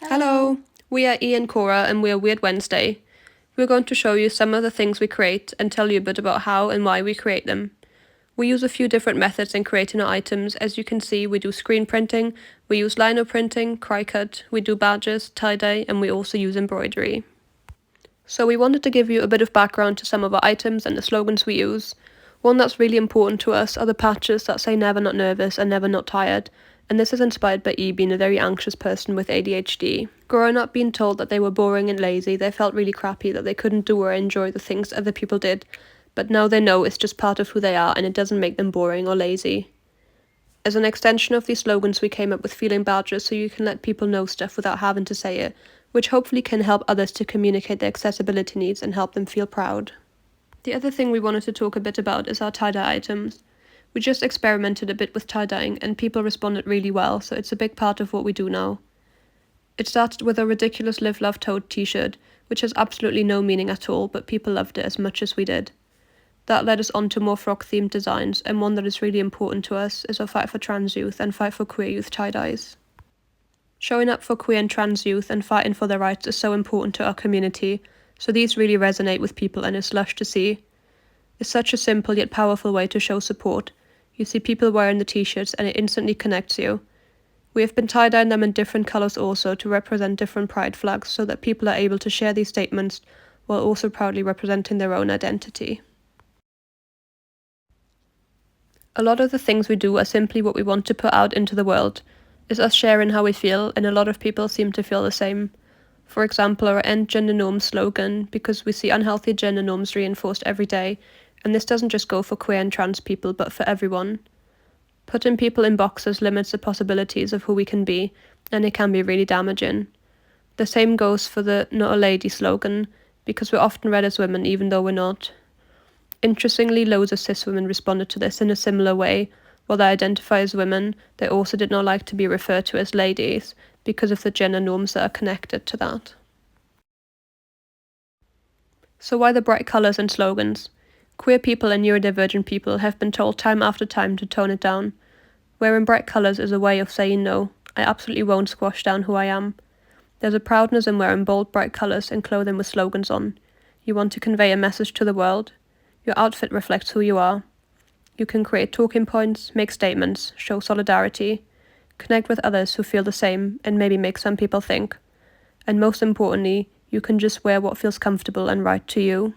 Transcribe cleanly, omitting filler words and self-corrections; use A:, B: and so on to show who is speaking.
A: Hello, we are E and Cora and we are Weird Wednesday. We're going to show you some of the things we create and tell you a bit about how and why we create them. We use a few different methods in creating our items. As you can see, we do screen printing, we use lino printing, cry-cut, we do badges, tie-dye, and we also use embroidery. So we wanted to give you a bit of background to some of our items and the slogans we use. One that's really important to us are the patches that say never not nervous and never not tired, and this is inspired by E being a very anxious person with ADHD. Growing up being told that they were boring and lazy, they felt really crappy that they couldn't do or enjoy the things other people did, but now they know it's just part of who they are and it doesn't make them boring or lazy. As an extension of these slogans, we came up with feeling badges so you can let people know stuff without having to say it, which hopefully can help others to communicate their accessibility needs and help them feel proud. The other thing we wanted to talk a bit about is our tie-dye items. We just experimented a bit with tie-dyeing and people responded really well, so it's a big part of what we do now. It started with a ridiculous Live Love Toad t-shirt, which has absolutely no meaning at all, but people loved it as much as we did. That led us on to more frog-themed designs, and one that is really important to us is our fight for trans youth and fight for queer youth tie-dyes. Showing up for queer and trans youth and fighting for their rights is so important to our community, so these really resonate with people and it's lush to see. It's such a simple yet powerful way to show support. You see people wearing the t-shirts and it instantly connects you. We have been tie-dyeing them in different colours also to represent different pride flags so that people are able to share these statements while also proudly representing their own identity. A lot of the things we do are simply what we want to put out into the world. It's us sharing how we feel, and a lot of people seem to feel the same. For example, our End Gender Norms slogan, because we see unhealthy gender norms reinforced every day, and this doesn't just go for queer and trans people, but for everyone. Putting people in boxes limits the possibilities of who we can be, and it can be really damaging. The same goes for the Not a Lady slogan, because we're often read as women even though we're not. Interestingly, loads of cis women responded to this in a similar way. While they identify as women, they also did not like to be referred to as ladies, because of the gender norms that are connected to that. So why the bright colours and slogans? Queer people and neurodivergent people have been told time after time to tone it down. Wearing bright colours is a way of saying no. I absolutely won't squash down who I am. There's a proudness in wearing bold, bright colours and clothing with slogans on. You want to convey a message to the world. Your outfit reflects who you are. You can create talking points, make statements, show solidarity, connect with others who feel the same, and maybe make some people think. And most importantly, you can just wear what feels comfortable and right to you.